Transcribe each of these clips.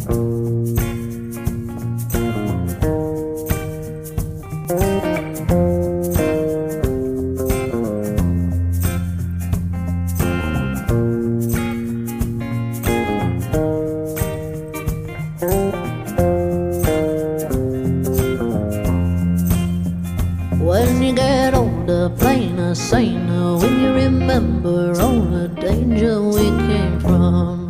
When you get older, plainer, saner, when you remember all the danger we came from,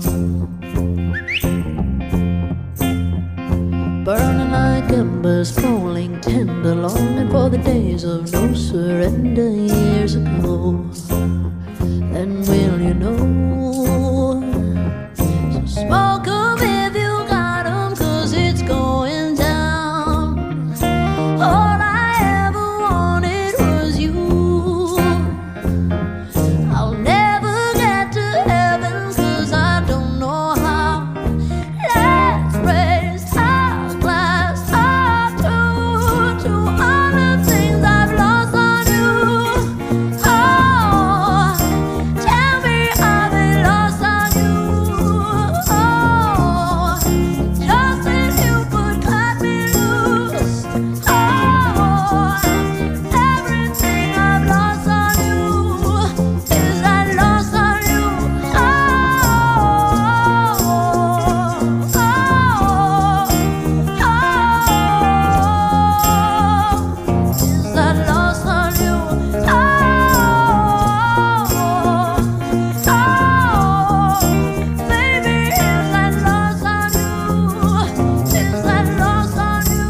burning like embers, falling tender, longing for the days of no surrender years ago. Then will you know? So smoke 'em if you got 'em, 'cause it's going down. All I ever wanted was you. I'll never get to heaven 'cause I don't know how. Let's raise our glass up to all the things I've lost on you. Oh, tell me I've been lost on you. Oh, just if you could cut me loose. Oh, everything I've lost on you is that lost on you. Oh, is that lost on you. Baby, is that lost on you? Is that lost on you?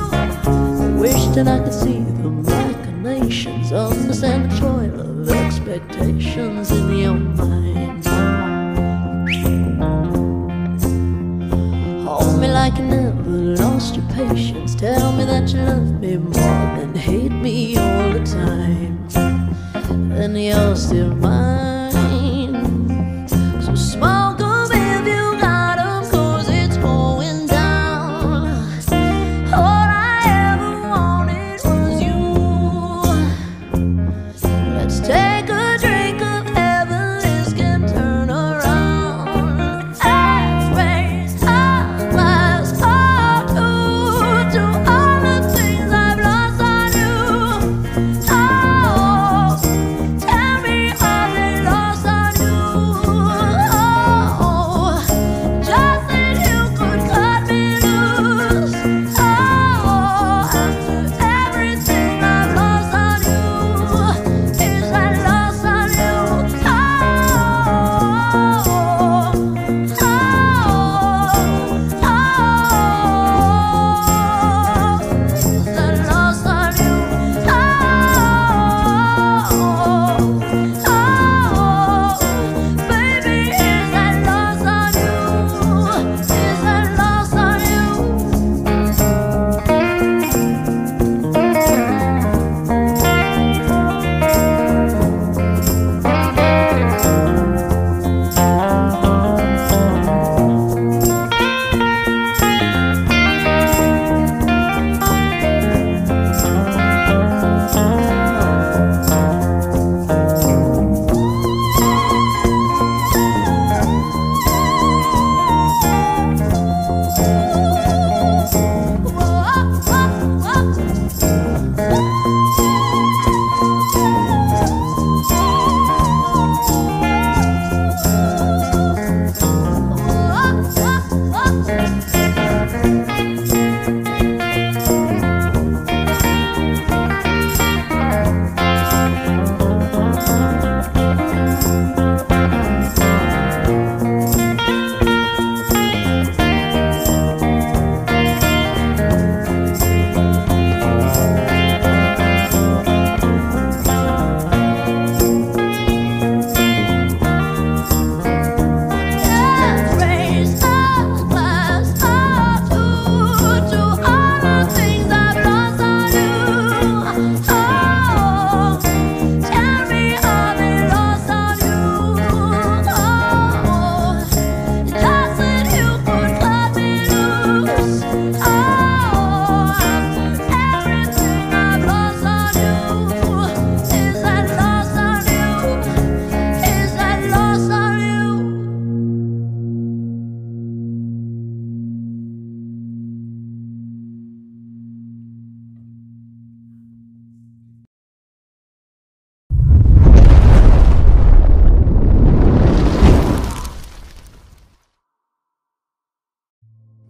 Wish that I could see the machinations, understand the toil of expectations in your mind. Hold me like you never lost your patience. Tell me that you love me more than hate me all the time. And you're still mine. So smoke 'em if you got 'em, 'cause it's going down. All I ever wanted was you. Let's take a drink of heaven, this can turn around. Let's raise our glass up to all the things I've lost on you. Oh, tell me I've been lost on you.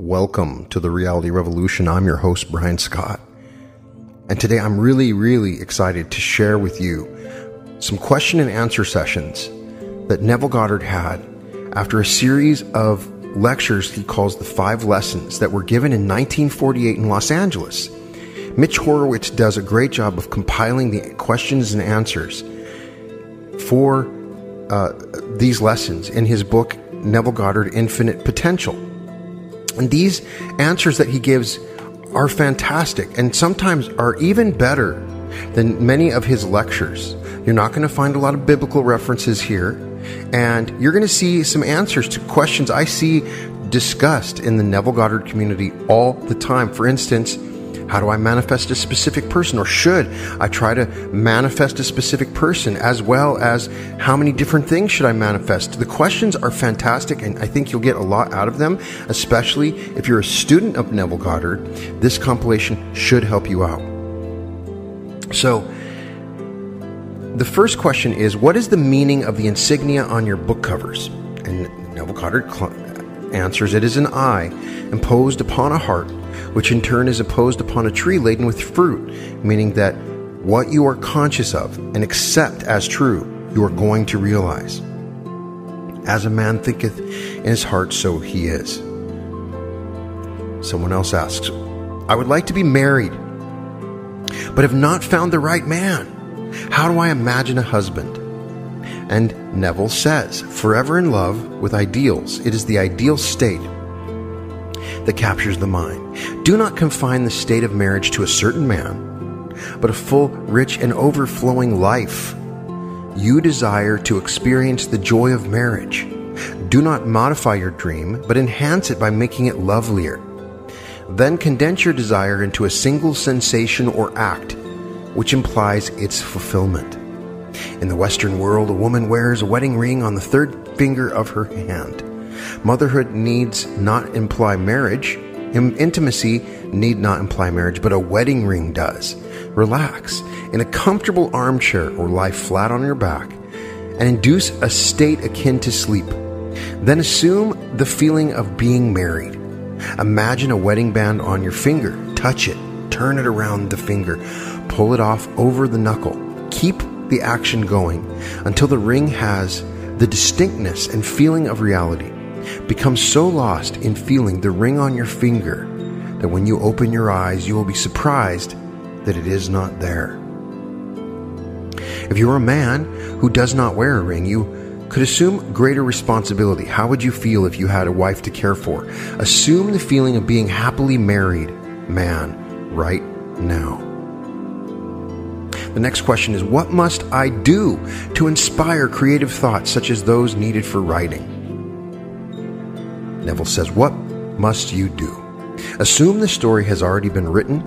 Welcome to the Reality Revolution. I'm your host, Brian Scott. And today I'm really excited to share with you some question and answer sessions that Neville Goddard had after a series of lectures he calls the 5 lessons that were given in 1948 in Los Angeles. Mitch Horowitz does a great job of compiling the questions and answers for these lessons in his book, Neville Goddard, Infinite Potential. And these answers that he gives are fantastic and sometimes are even better than many of his lectures. You're not going to find a lot of biblical references here, and you're going to see some answers to questions I see discussed in the Neville Goddard community all the time. For instance, how do I manifest a specific person? Or should I try to manifest a specific person, as well as how many different things should I manifest? The questions are fantastic, and I think you'll get a lot out of them, especially if you're a student of Neville Goddard. This compilation should help you out. So, the first question is, what is the meaning of the insignia on your book covers? And Neville Goddard answers, it is an eye imposed upon a heart, which in turn is imposed upon a tree laden with fruit, meaning that what you are conscious of and accept as true, you are going to realize. As a man thinketh in his heart, so he is. Someone else asks, I would like to be married, but have not found the right man. How do I imagine a husband? And Neville says, forever in love with ideals, it is the ideal state that captures the mind. Do not confine the state of marriage to a certain man, but a full, rich, and overflowing life. You desire to experience the joy of marriage. Do not modify your dream, but enhance it by making it lovelier. Then condense your desire into a single sensation or act, which implies its fulfillment. In the Western world, a woman wears a wedding ring on the third finger of her hand. Motherhood needs not imply marriage. Intimacy need not imply marriage, but a wedding ring does. Relax in a comfortable armchair or lie flat on your back and induce a state akin to sleep. Then assume the feeling of being married. Imagine a wedding band on your finger. Touch it. Turn it around the finger. Pull it off over the knuckle. Keep the action going until the ring has the distinctness and feeling of reality. Become so lost in feeling the ring on your finger that when you open your eyes, you will be surprised that it is not there. If you're a man who does not wear a ring, you could assume greater responsibility. How would you feel if you had a wife to care for? Assume the feeling of being happily married man right now. The next question is, what must I do to inspire creative thoughts such as those needed for writing? Neville says, what must you do? Assume the story has already been written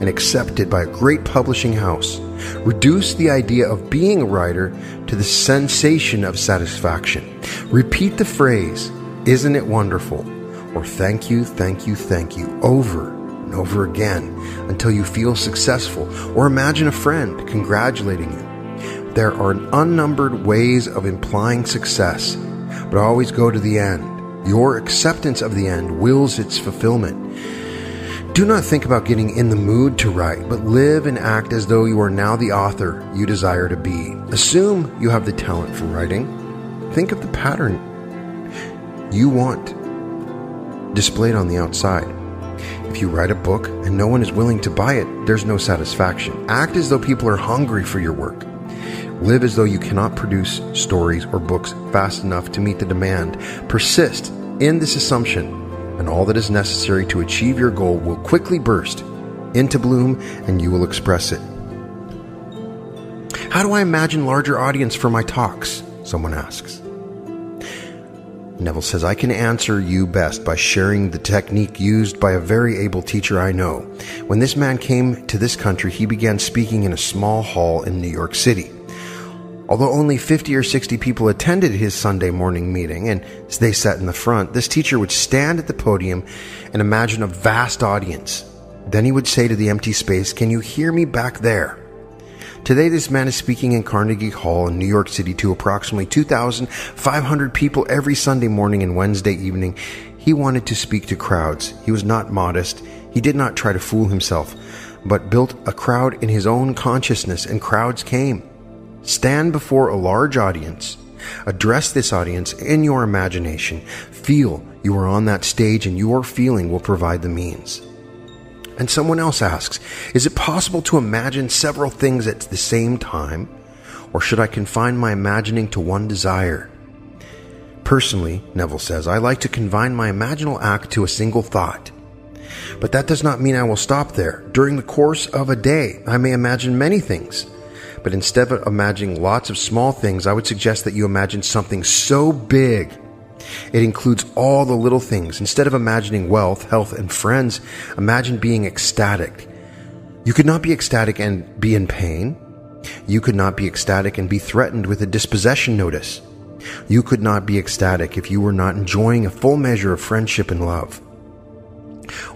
and accepted by a great publishing house. Reduce the idea of being a writer to the sensation of satisfaction. Repeat the phrase, isn't it wonderful? Or thank you, over and over again until you feel successful. Or imagine a friend congratulating you. There are unnumbered ways of implying success, but always go to the end. Your acceptance of the end wills its fulfillment. Do not think about getting in the mood to write, but live and act as though you are now the author you desire to be. Assume you have the talent for writing. Think of the pattern you want displayed on the outside. If you write a book and no one is willing to buy it, there's no satisfaction. Act as though people are hungry for your work. Live as though you cannot produce stories or books fast enough to meet the demand. Persist in this assumption, and all that is necessary to achieve your goal will quickly burst into bloom, and you will express it. How do I imagine larger audience for my talks? Someone asks. Neville says, I can answer you best by sharing the technique used by a very able teacher I know. When this man came to this country, he began speaking in a small hall in New York City. Although only 50 or 60 people attended his Sunday morning meeting and they sat in the front, this teacher would stand at the podium and imagine a vast audience. Then he would say to the empty space, "Can you hear me back there?" Today, this man is speaking in Carnegie Hall in New York City to approximately 2,500 people every Sunday morning and Wednesday evening. He wanted to speak to crowds. He was not modest. He did not try to fool himself, but built a crowd in his own consciousness, and crowds came. Stand before a large audience. Address this audience in your imagination. Feel you are on that stage, and your feeling will provide the means. And someone else asks, is it possible to imagine several things at the same time? Or should I confine my imagining to one desire? Personally, Neville says, I like to confine my imaginal act to a single thought. But that does not mean I will stop there. During the course of a day, I may imagine many things. But instead of imagining lots of small things, I would suggest that you imagine something so big. It includes all the little things. Instead of imagining wealth, health, and friends, imagine being ecstatic. You could not be ecstatic and be in pain. You could not be ecstatic and be threatened with a dispossession notice. You could not be ecstatic if you were not enjoying a full measure of friendship and love.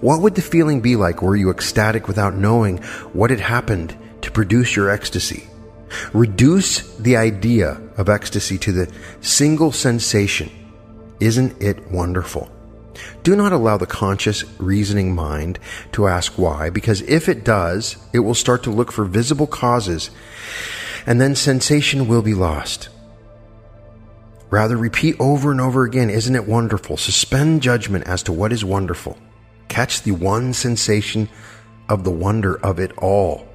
What would the feeling be like were you ecstatic without knowing what had happened to produce your ecstasy? Reduce the idea of ecstasy to the single sensation. Isn't it wonderful? Do not allow the conscious, reasoning mind to ask why, because if it does, it will start to look for visible causes, and then sensation will be lost. Rather, repeat over and over again, isn't it wonderful? Suspend judgment as to what is wonderful. Catch the one sensation of the wonder of it all,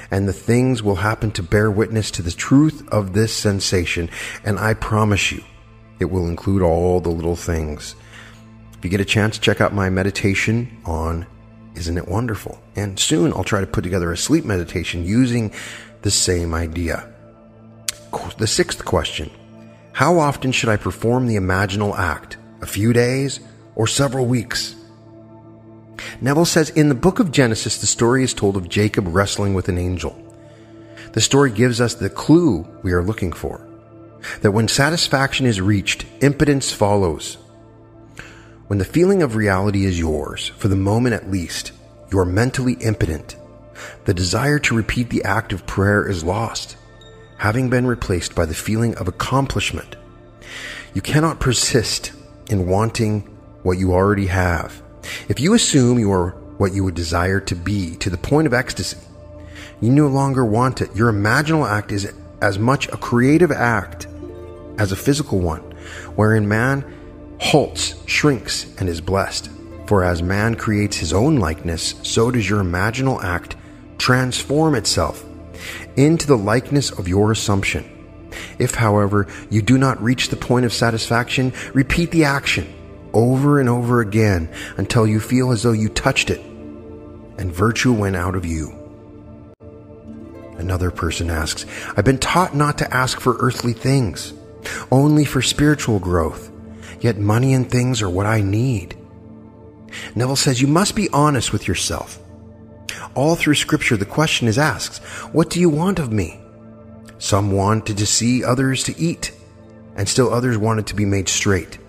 and the things will happen to bear witness to the truth of this sensation, and I promise you, it will include all the little things. If you get a chance, check out my meditation on Isn't It Wonderful? And soon I'll try to put together a sleep meditation using the same idea. The sixth question, how often should I perform the imaginal act? A few days or several weeks? Neville says, in the book of Genesis, the story is told of Jacob wrestling with an angel. The story gives us the clue we are looking for, that when satisfaction is reached, impotence follows. When the feeling of reality is yours, for the moment at least, you are mentally impotent. The desire to repeat the act of prayer is lost, having been replaced by the feeling of accomplishment. You cannot persist in wanting what you already have. If you assume you are what you would desire to be to the point of ecstasy, you no longer want it. Your imaginal act is as much a creative act as a physical one, wherein man halts, shrinks, and is blessed. For as man creates his own likeness, so does your imaginal act transform itself into the likeness of your assumption. If, however, you do not reach the point of satisfaction, repeat the action over and over again until you feel as though you touched it and virtue went out of you. Another person asks, I've been taught not to ask for earthly things, only for spiritual growth, yet money and things are what I need. Neville says you must be honest with yourself. All through Scripture, the question is asked, what do you want of me? Some wanted to see, others to eat, and still others wanted to be made straight,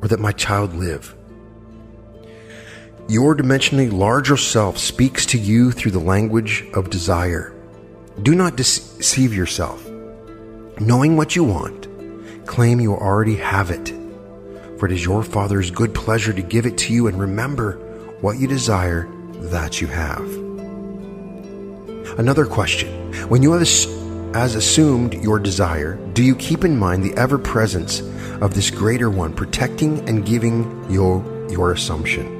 or that my child live. Your dimensionally larger self speaks to you through the language of desire. Do not deceive yourself. Knowing what you want, claim you already have it, for it is your Father's good pleasure to give it to you, and remember what you desire, that you have. Another question, when you have as assumed your desire, do you keep in mind the ever-presence of this greater one protecting and giving your assumption?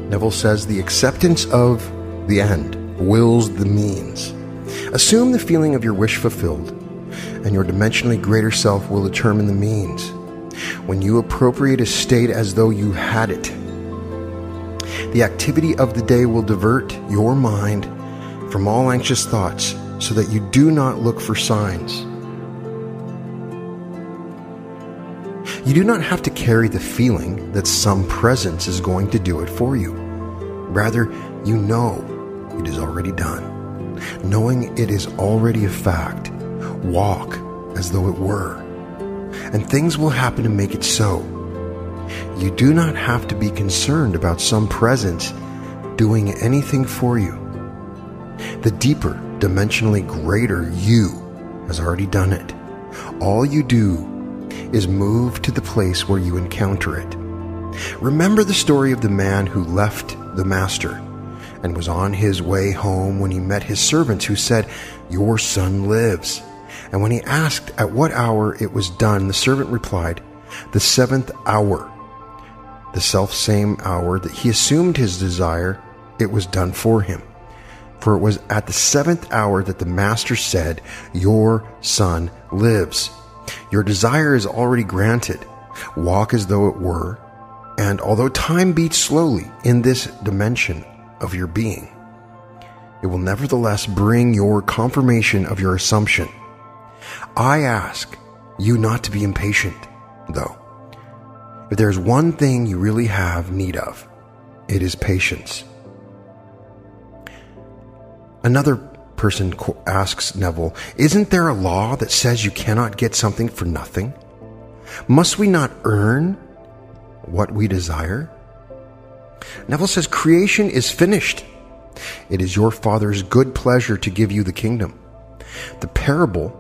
Neville says the acceptance of the end wills the means. Assume the feeling of your wish fulfilled, and your dimensionally greater self will determine the means. When you appropriate a state as though you had it, the activity of the day will divert your mind from all anxious thoughts so that you do not look for signs. You do not have to carry the feeling that some presence is going to do it for you. Rather, you know it is already done. Knowing it is already a fact, walk as though it were, and things will happen to make it so. You do not have to be concerned about some presence doing anything for you. The deeper, dimensionally greater you has already done it. All you do is move to the place where you encounter it. Remember the story of the man who left the master and was on his way home when he met his servants who said, "Your son lives." And when he asked at what hour it was done, the servant replied, "The 7th hour." The self-same hour that he assumed his desire, it was done for him. For it was at the 7th hour that the master said, "Your son lives." Your desire is already granted. Walk as though it were, and although time beats slowly in this dimension of your being, it will nevertheless bring your confirmation of your assumption. I ask you not to be impatient, though. If there's one thing you really have need of, it is patience. Another person asks Neville, "Isn't there a law that says you cannot get something for nothing? Must we not earn what we desire?" Neville says, "Creation is finished. It is your Father's good pleasure to give you the kingdom." The parable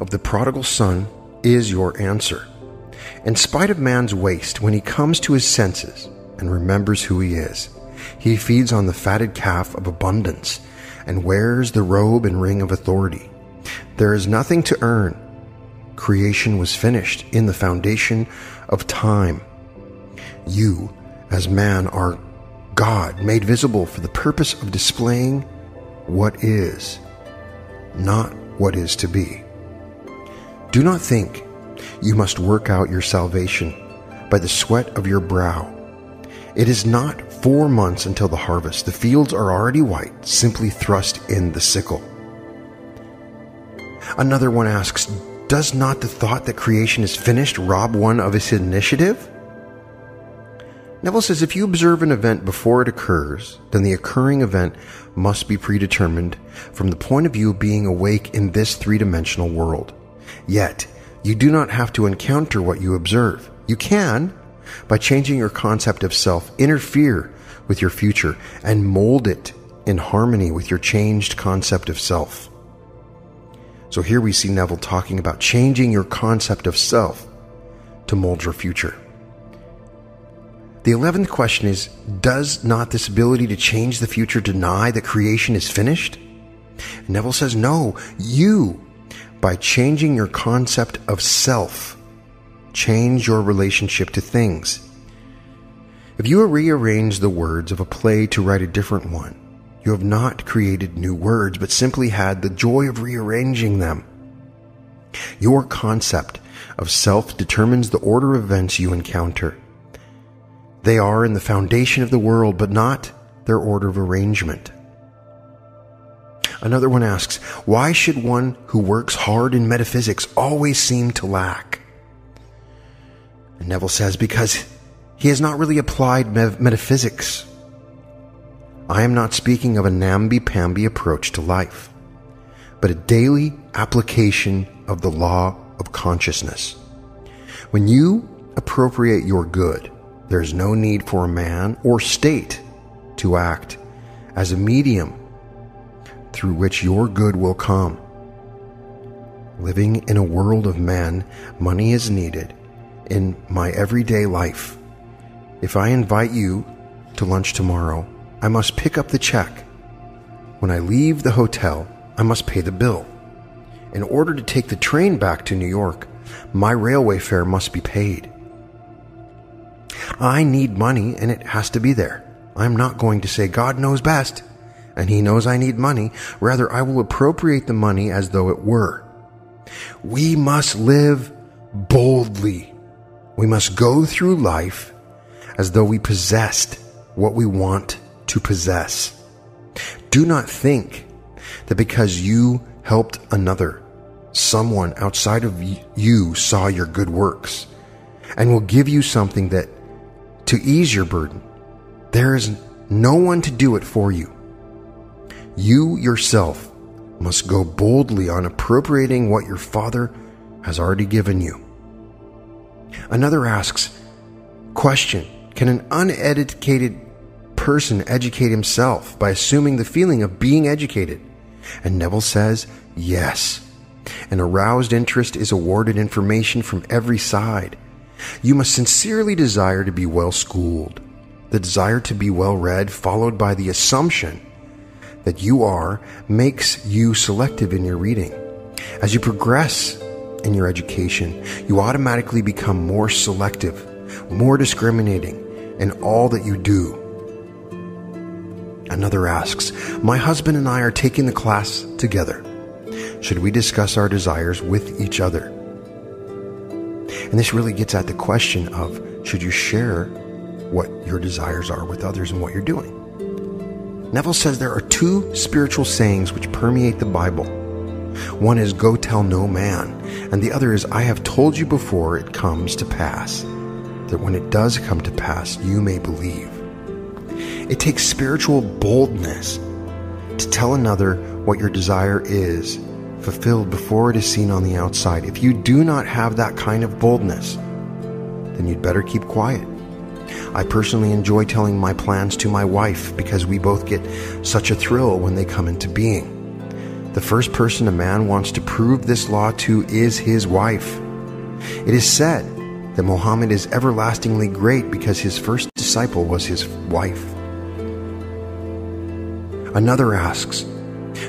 of the prodigal son is your answer. In spite of man's waste, when he comes to his senses and remembers who he is, he feeds on the fatted calf of abundance and wears the robe and ring of authority. There is nothing to earn. Creation was finished in the foundation of time. You, as man, are God made visible for the purpose of displaying what is, not what is to be. Do not think you must work out your salvation by the sweat of your brow. It is not 4 months until the harvest. The fields are already white. Simply thrust in the sickle. Another one asks, "Does not the thought that creation is finished rob one of his initiative?" Neville says, if you observe an event before it occurs, then the occurring event must be predetermined from the point of view of being awake in this three-dimensional world. Yet, you do not have to encounter what you observe. You can, by changing your concept of self, interfere with your future and mold it in harmony with your changed concept of self. So here we see Neville talking about changing your concept of self to mold your future. The 11th question is, does not this ability to change the future deny that creation is finished? And Neville says, no, you, by changing your concept of self, change your relationship to things. If you rearrange the words of a play to write a different one, you have not created new words, but simply had the joy of rearranging them. Your concept of self determines the order of events you encounter. They are in the foundation of the world, but not their order of arrangement. Another one asks, why should one who works hard in metaphysics always seem to lack? And Neville says, because he has not really applied metaphysics. I am not speaking of a namby-pamby approach to life, but a daily application of the law of consciousness. When you appropriate your good, there is no need for a man or state to act as a medium through which your good will come. Living in a world of men, money is needed in my everyday life. If I invite you to lunch tomorrow, I must pick up the check. When I leave the hotel, I must pay the bill. In order to take the train back to New York, my railway fare must be paid. I need money and it has to be there. I'm not going to say God knows best and He knows I need money. Rather, I will appropriate the money as though it were. We must live boldly. We must go through life as though we possessed what we want to possess. Do not think that because you helped another, someone outside of you saw your good works and will give you something that to ease your burden. There is no one to do it for you. You yourself must go boldly on appropriating what your Father has already given you. Another asks, question, can an uneducated person educate himself by assuming the feeling of being educated? And Neville says, yes. An aroused interest is awarded information from every side. You must sincerely desire to be well schooled. The desire to be well read, followed by the assumption that you are, makes you selective in your reading. As you progress in your education, you automatically become more selective, more discriminating in all that you do. Another asks, my husband and I are taking the class together. Should we discuss our desires with each other? And this really gets at the question of, should you share what your desires are with others and what you're doing? Neville says there are two spiritual sayings which permeate the Bible. One is, go tell no man, and the other is, I have told you before it comes to pass, that when it does come to pass, you may believe. It takes spiritual boldness to tell another what your desire is fulfilled before it is seen on the outside. If you do not have that kind of boldness, then you'd better keep quiet. I personally enjoy telling my plans to my wife because we both get such a thrill when they come into being. The first person a man wants to prove this law to is his wife. It is said that Muhammad is everlastingly great because his first disciple was his wife. Another asks,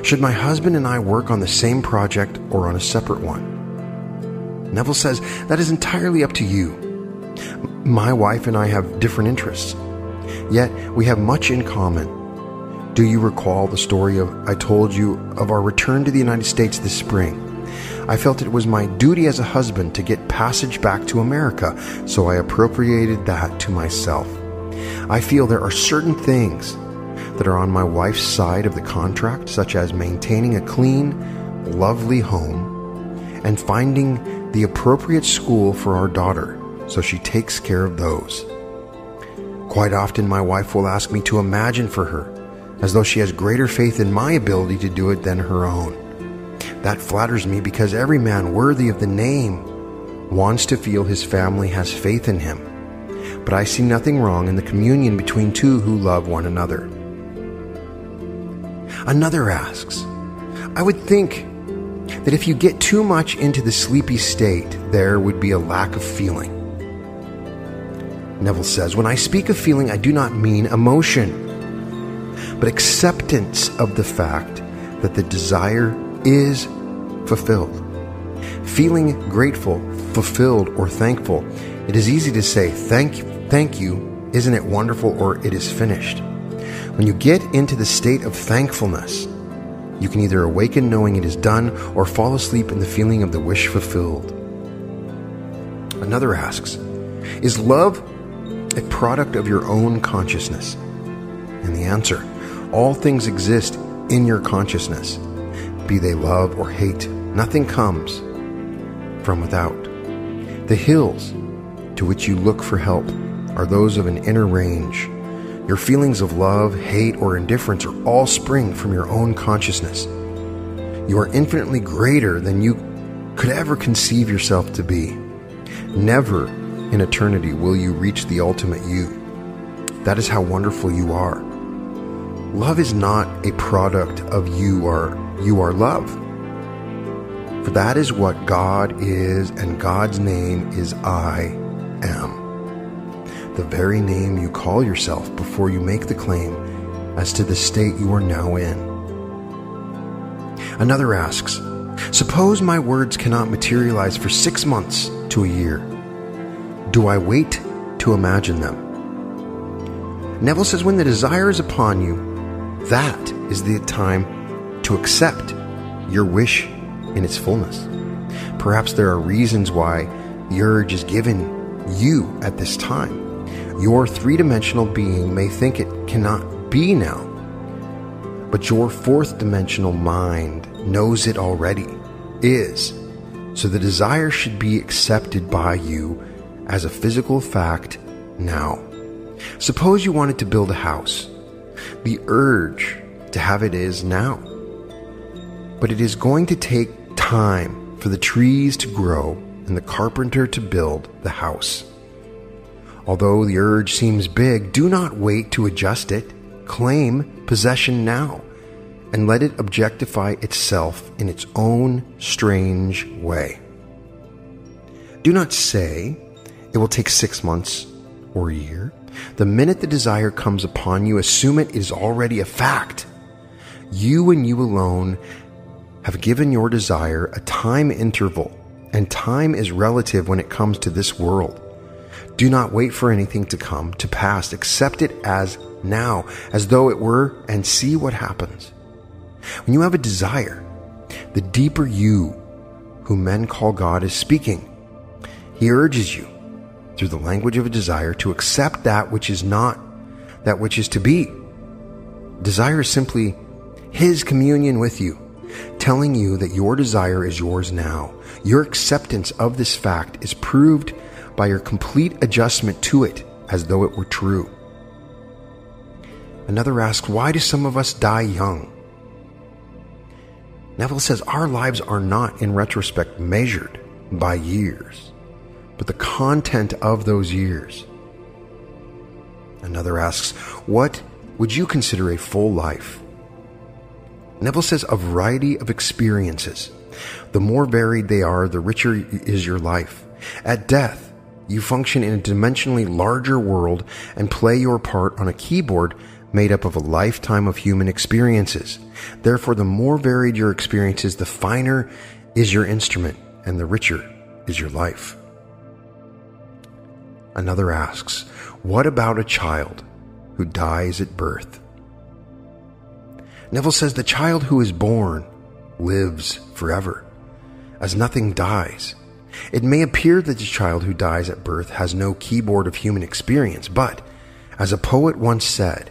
should my husband and I work on the same project or on a separate one? Neville says that is entirely up to you. My wife and I have different interests, yet we have much in common. Do you recall the story I told you of our return to the United States this spring? I felt it was my duty as a husband to get passage back to America, so I appropriated that to myself. I feel there are certain things that are on my wife's side of the contract, such as maintaining a clean, lovely home and finding the appropriate school for our daughter, so she takes care of those. Quite often my wife will ask me to imagine for her, as though she has greater faith in my ability to do it than her own. That flatters me because every man worthy of the name wants to feel his family has faith in him. But I see nothing wrong in the communion between two who love one another. Another asks, I would think that if you get too much into the sleepy state, there would be a lack of feeling. Neville says, when I speak of feeling, I do not mean emotion, but acceptance of the fact that the desire is fulfilled. Feeling grateful, fulfilled, or thankful. It is easy to say, thank you, isn't it wonderful, or it is finished. When you get into the state of thankfulness, you can either awaken knowing it is done or fall asleep in the feeling of the wish fulfilled. Another asks, is love a product of your own consciousness? And the answer, all things exist in your consciousness, be they love or hate. Nothing comes from without. The hills to which you look for help are those of an inner range. Your feelings of love, hate, or indifference are all spring from your own consciousness. You are infinitely greater than you could ever conceive yourself to be. Never in eternity will you reach the ultimate you. That is how wonderful you are. Love is not a product of you are love. For that is what God is, and God's name is I am. The very name you call yourself before you make the claim as to the state you are now in. Another asks, suppose my words cannot materialize for 6 months to a year. Do I wait to imagine them? Neville says when the desire is upon you, that is the time to accept your wish in its fullness. Perhaps there are reasons why the urge is given you at this time. Your three-dimensional being may think it cannot be now, but your fourth-dimensional mind knows it already is. So the desire should be accepted by you as a physical fact now. Suppose you wanted to build a house. The urge to have it is now. But it is going to take time for the trees to grow and the carpenter to build the house. Although the urge seems big, do not wait to adjust it. Claim possession now and let it objectify itself in its own strange way. Do not say it will take 6 months or a year. The minute the desire comes upon you, assume it is already a fact. You and you alone have given your desire a time interval, and time is relative when it comes to this world. Do not wait for anything to come to pass. Accept it as now, as though it were, and see what happens. When you have a desire, the deeper you, whom men call God, is speaking. He urges you, through the language of a desire, to accept that which is not that which is to be. Desire is simply His communion with you, telling you that your desire is yours now. Your acceptance of this fact is proved by your complete adjustment to it as though it were true. Another asks, why do some of us die young? Neville says our lives are not, in retrospect, measured by years, but the content of those years. Another asks, what would you consider a full life? Neville says a variety of experiences. The more varied they are, the richer is your life. At death, you function in a dimensionally larger world and play your part on a keyboard made up of a lifetime of human experiences. Therefore, the more varied your experiences, the finer is your instrument and the richer is your life. Another asks, what about a child who dies at birth? Neville says the child who is born lives forever, as nothing dies. It may appear that the child who dies at birth has no keyboard of human experience, but, as a poet once said,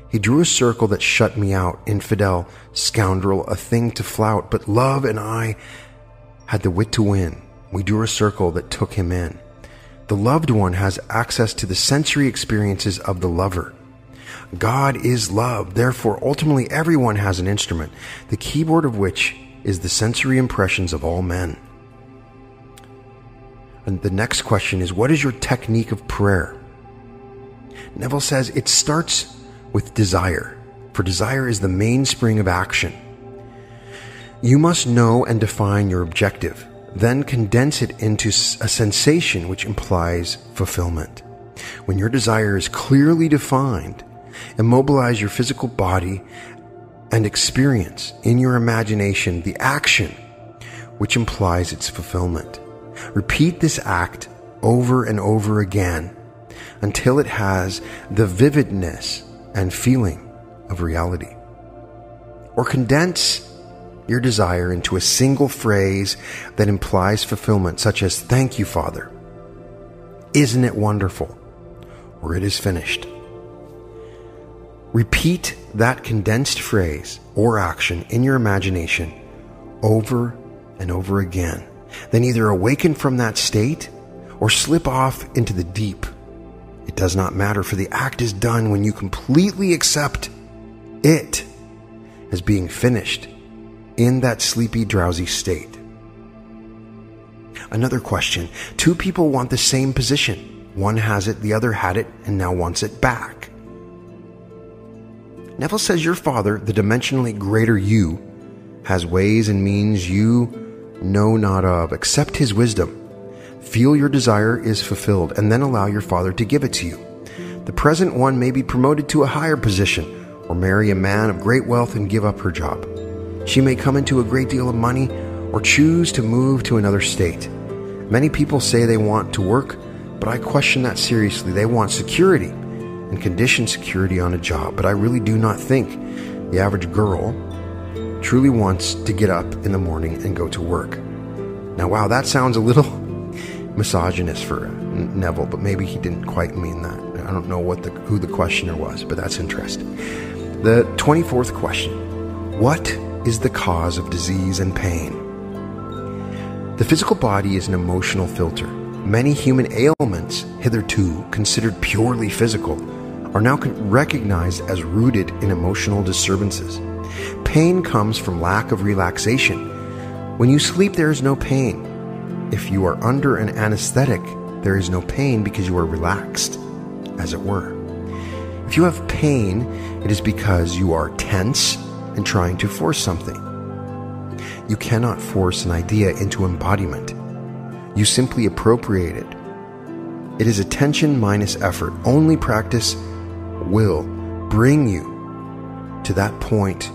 he drew a circle that shut me out, infidel, scoundrel, a thing to flout, but love and I had the wit to win. We drew a circle that took him in. The loved one has access to the sensory experiences of the lover. God is love, therefore ultimately everyone has an instrument, the keyboard of which is the sensory impressions of all men. And the next question is, what is your technique of prayer? Neville says it starts with desire, for desire is the mainspring of action. You must know and define your objective, then condense it into a sensation which implies fulfillment. When your desire is clearly defined, immobilize your physical body and experience in your imagination the action which implies its fulfillment. Repeat this act over and over again until it has the vividness and feeling of reality. Or condense your desire into a single phrase that implies fulfillment, such as, "Thank you, Father. Isn't it wonderful?" Or "It is finished." Repeat that condensed phrase or action in your imagination over and over again. Then either awaken from that state or slip off into the deep. It does not matter, for the act is done when you completely accept it as being finished in that sleepy, drowsy state. Another question. 2 people want the same position. One has it, the other had it, and now wants it back. Neville says your Father, the dimensionally greater you, has ways and means you know not of. Accept His wisdom. Feel your desire is fulfilled, and then allow your Father to give it to you. The present one may be promoted to a higher position, or marry a man of great wealth and give up her job. She may come into a great deal of money, or choose to move to another state. Many people say they want to work, but I question that seriously. They want security, and conditioned security on a job, but I really do not think the average girl truly wants to get up in the morning and go to work. Now, wow, that sounds a little misogynist for Neville, but maybe he didn't quite mean that. I don't know who the questioner was, but that's interesting. The 24th question. What is the cause of disease and pain? The physical body is an emotional filter. Many human ailments, hitherto considered purely physical, are now recognized as rooted in emotional disturbances. Pain comes from lack of relaxation. When you sleep, there is no pain. If you are under an anesthetic, there is no pain because you are relaxed, as it were. If you have pain, it is because you are tense and trying to force something. You cannot force an idea into embodiment. You simply appropriate it. It is attention minus effort. Only practice will bring you to that point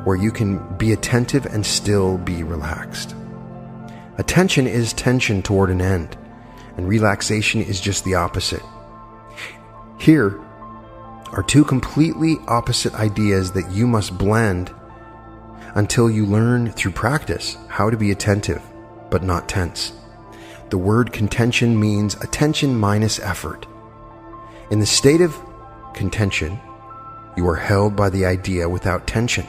where you can be attentive and still be relaxed. Attention is tension toward an end, and relaxation is just the opposite. Here are two completely opposite ideas that you must blend until you learn through practice how to be attentive, but not tense. The word contention means attention minus effort. In the state of contention, you are held by the idea without tension.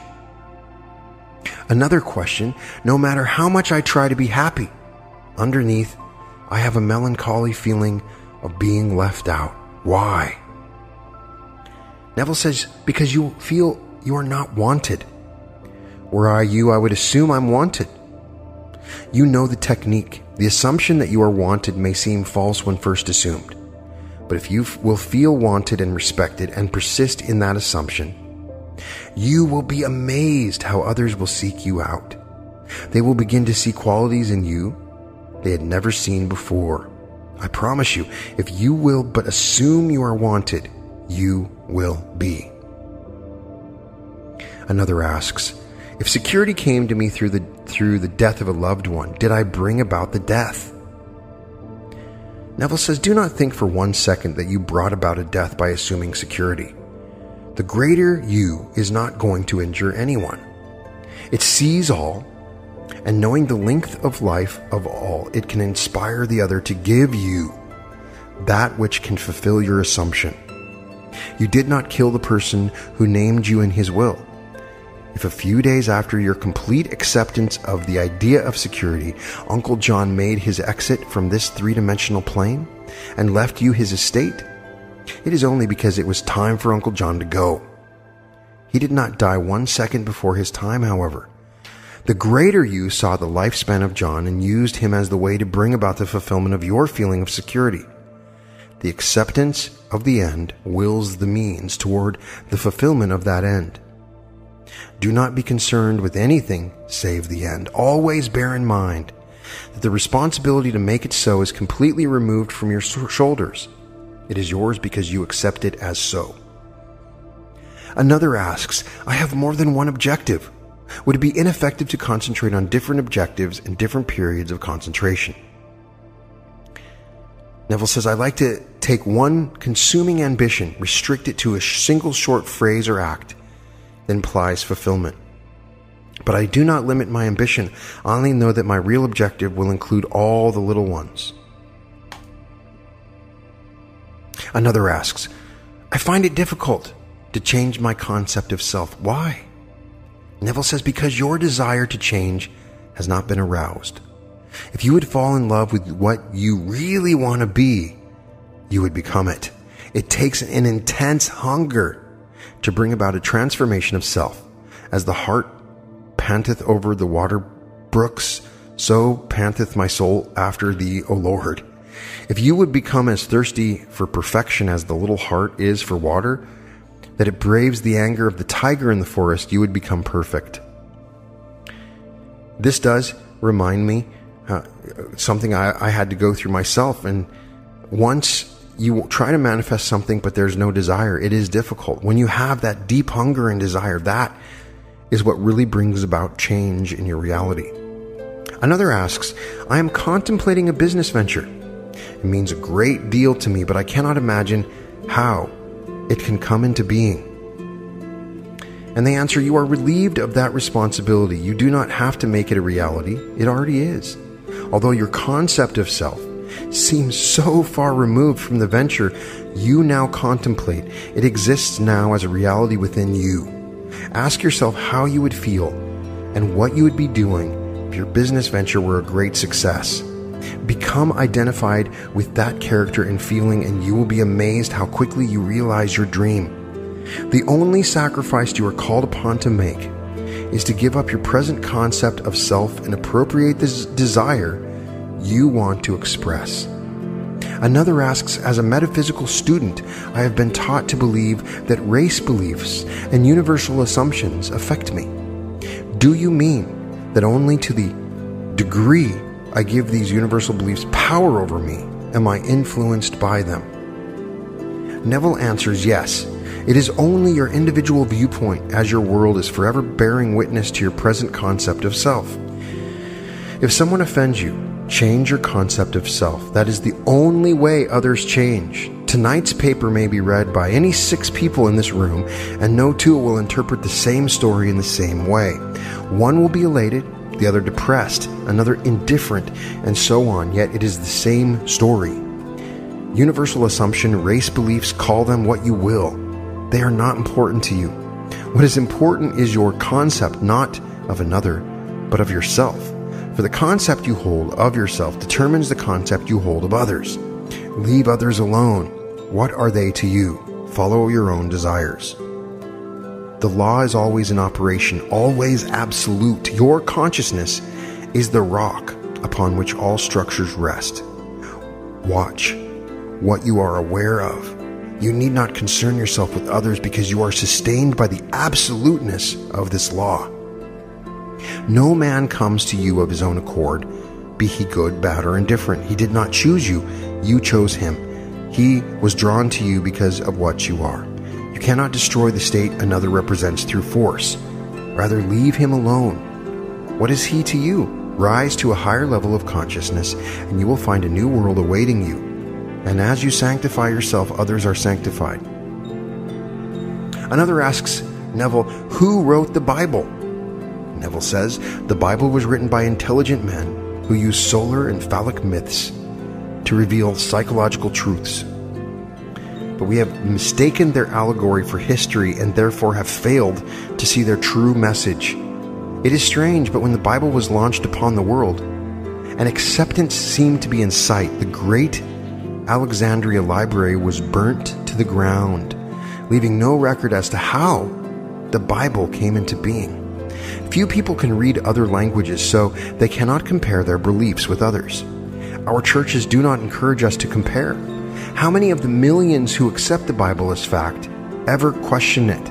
Another question: no matter how much I try to be happy, underneath, I have a melancholy feeling of being left out. Why? Neville says, because you feel you are not wanted. Were I you, I would assume I'm wanted. You know the technique. The assumption that you are wanted may seem false when first assumed. But if you will feel wanted and respected and persist in that assumption, you will be amazed how others will seek you out. They will begin to see qualities in you they had never seen before. I promise you, if you will but assume you are wanted, you will be. Another asks, if security came to me through the death of a loved one, did I bring about the death? Neville says, do not think for 1 second that you brought about a death by assuming security. The greater you is not going to injure anyone. It sees all, and knowing the length of life of all, it can inspire the other to give you that which can fulfill your assumption. You did not kill the person who named you in his will. If a few days after your complete acceptance of the idea of security, Uncle John made his exit from this three-dimensional plane and left you his estate, it is only because it was time for Uncle John to go. He did not die 1 second before his time, however. The greater you saw the lifespan of John and used him as the way to bring about the fulfillment of your feeling of security. The acceptance of the end wills the means toward the fulfillment of that end. Do not be concerned with anything save the end. Always bear in mind that the responsibility to make it so is completely removed from your shoulders. It is yours because you accept it as so. Another asks, I have more than one objective. Would it be ineffective to concentrate on different objectives in different periods of concentration? Neville says, I like to take one consuming ambition, restrict it to a single short phrase or act, then implies fulfillment. But I do not limit my ambition. I only know that my real objective will include all the little ones. Another asks, I find it difficult to change my concept of self. Why? Neville says, because your desire to change has not been aroused. If you would fall in love with what you really want to be, you would become it. It takes an intense hunger to bring about a transformation of self. As the hart panteth over the water brooks, so panteth my soul after thee, O Lord. If you would become as thirsty for perfection as the little hart is for water, that it braves the anger of the tiger in the forest, you would become perfect. This does remind me something I had to go through myself. And once you try to manifest something, but there's no desire, it is difficult. When you have that deep hunger and desire, that is what really brings about change in your reality. Another asks, I am contemplating a business venture. It means a great deal to me, but I cannot imagine how it can come into being. And they answer, you are relieved of that responsibility. You do not have to make it a reality. It already is. Although your concept of self seems so far removed from the venture you now contemplate, it exists now as a reality within you. Ask yourself how you would feel and what you would be doing if your business venture were a great success. Become identified with that character and feeling, and you will be amazed how quickly you realize your dream. The only sacrifice you are called upon to make is to give up your present concept of self and appropriate this desire you want to express. Another asks, as a metaphysical student, I have been taught to believe that race beliefs and universal assumptions affect me. Do you mean that only to the degree I give these universal beliefs power over me am I influenced by them? Neville answers yes. It is only your individual viewpoint, as your world is forever bearing witness to your present concept of self. If someone offends you, change your concept of self. That is the only way others change. Tonight's paper may be read by any 6 people in this room, and no 2 will interpret the same story in the same way. One will be elated, the other depressed, another indifferent, and so on, yet it is the same story. Universal assumption, race beliefs, call them what you will. They are not important to you. What is important is your concept, not of another, but of yourself. For the concept you hold of yourself determines the concept you hold of others. Leave others alone. What are they to you? Follow your own desires. The law is always in operation, always absolute. Your consciousness is the rock upon which all structures rest. Watch what you are aware of. You need not concern yourself with others because you are sustained by the absoluteness of this law. No man comes to you of his own accord, be he good, bad, or indifferent. He did not choose you, you chose him. He was drawn to you because of what you are. You cannot destroy the state another represents through force. Rather, leave him alone. What is he to you? Rise to a higher level of consciousness, and you will find a new world awaiting you. And as you sanctify yourself, others are sanctified. Another asks Neville, who wrote the Bible? Neville says, the Bible was written by intelligent men who used solar and phallic myths to reveal psychological truths. But we have mistaken their allegory for history and therefore have failed to see their true message. It is strange, but when the Bible was launched upon the world, an acceptance seemed to be in sight. The great Alexandria Library was burnt to the ground, leaving no record as to how the Bible came into being. Few people can read other languages, so they cannot compare their beliefs with others. Our churches do not encourage us to compare. How many of the millions who accept the Bible as fact ever question it?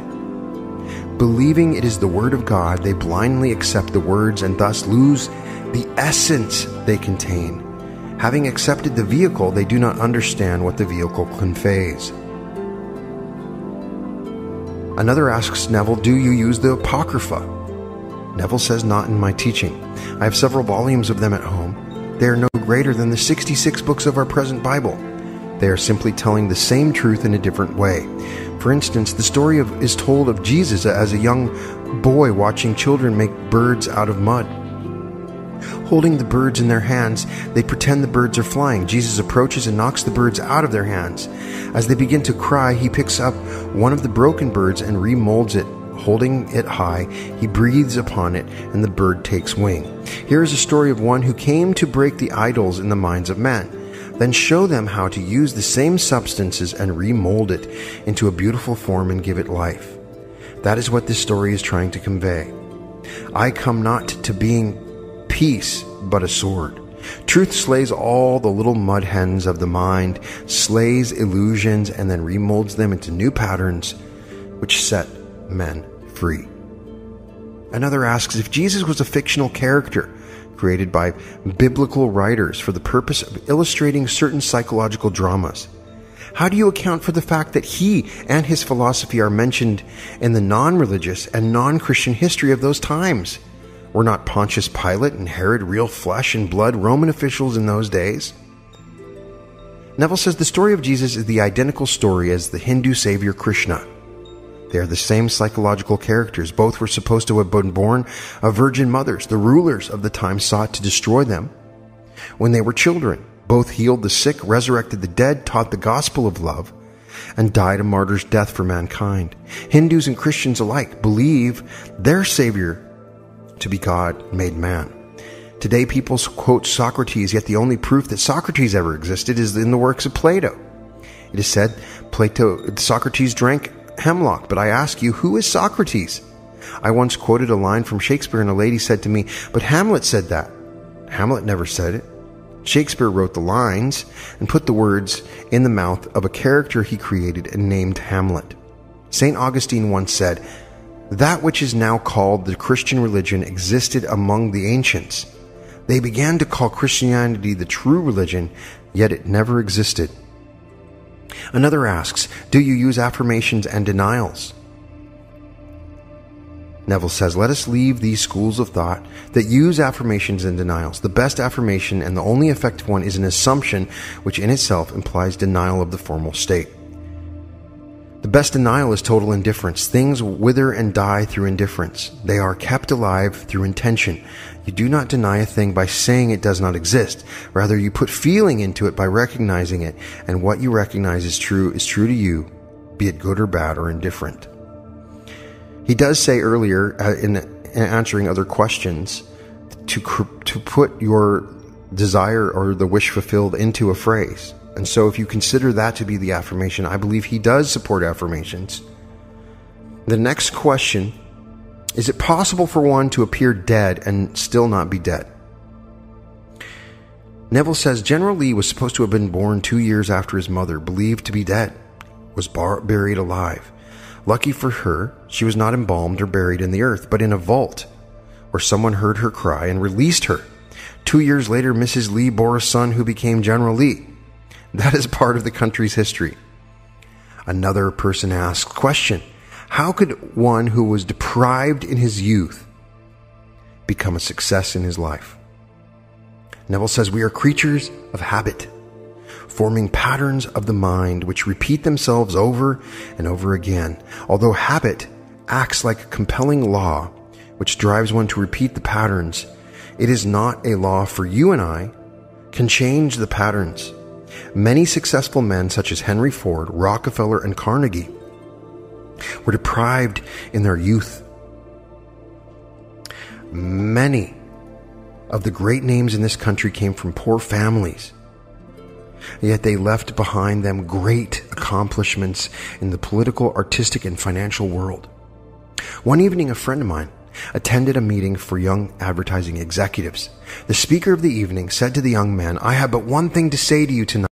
Believing it is the Word of God, they blindly accept the words and thus lose the essence they contain. Having accepted the vehicle, they do not understand what the vehicle conveys. Another asks Neville, do you use the Apocrypha? Neville says, not in my teaching. I have several volumes of them at home. They are no greater than the 66 books of our present Bible. They are simply telling the same truth in a different way. For instance, the story is told of Jesus as a young boy watching children make birds out of mud. Holding the birds in their hands, they pretend the birds are flying. Jesus approaches and knocks the birds out of their hands. As they begin to cry, he picks up one of the broken birds and remolds it. Holding it high, he breathes upon it, and the bird takes wing. Here is a story of one who came to break the idols in the minds of men, then show them how to use the same substances and remold it into a beautiful form and give it life. That is what this story is trying to convey. I come not to being peace, but a sword. Truth slays all the little mud hens of the mind, slays illusions, and then remolds them into new patterns which set men free. Another asks, if Jesus was a fictional character created by biblical writers for the purpose of illustrating certain psychological dramas, how do you account for the fact that he and his philosophy are mentioned in the non-religious and non-Christian history of those times? Were not Pontius Pilate and Herod real flesh and blood Roman officials in those days? Neville says the story of Jesus is the identical story as the Hindu savior Krishna. They are the same psychological characters. Both were supposed to have been born of virgin mothers. The rulers of the time sought to destroy them when they were children. Both healed the sick, resurrected the dead, taught the gospel of love, and died a martyr's death for mankind. Hindus and Christians alike believe their savior to be God made man. Today people quote Socrates, yet the only proof that Socrates ever existed is in the works of Plato. It is said Socrates drank hemlock, but I ask you, who is Socrates? I once quoted a line from Shakespeare and a lady said to me, but Hamlet said that. Hamlet never said it. Shakespeare wrote the lines and put the words in the mouth of a character he created and named Hamlet. St. Augustine once said, "That which is now called the Christian religion existed among the ancients. They began to call Christianity the true religion, yet it never existed." Another asks, do you use affirmations and denials? Neville says, let us leave these schools of thought that use affirmations and denials. The best affirmation and the only effective one is an assumption, which in itself implies denial of the formal state. The best denial is total indifference. Things wither and die through indifference. They are kept alive through intention. You do not deny a thing by saying it does not exist. Rather, you put feeling into it by recognizing it, and what you recognize is true to you, be it good or bad or indifferent. He does say earlier, in answering other questions, to put your desire or the wish fulfilled into a phrase. And so if you consider that to be the affirmation, I believe he does support affirmations. The next question, is it possible for one to appear dead and still not be dead? Neville says General Lee was supposed to have been born 2 years after his mother, believed to be dead, was buried alive. Lucky for her, she was not embalmed or buried in the earth, but in a vault, where someone heard her cry and released her. 2 years later, Mrs. Lee bore a son who became General Lee. That is part of the country's history. Another person asks, question, how could one who was deprived in his youth become a success in his life? Neville says we are creatures of habit, forming patterns of the mind which repeat themselves over and over again. Although habit acts like a compelling law which drives one to repeat the patterns, it is not a law for you and I can change the patterns. Many successful men such as Henry Ford, Rockefeller, and Carnegie were deprived in their youth. Many of the great names in this country came from poor families. Yet they left behind them great accomplishments in the political, artistic, and financial world. One evening, a friend of mine attended a meeting for young advertising executives. The speaker of the evening said to the young man, I have but one thing to say to you tonight.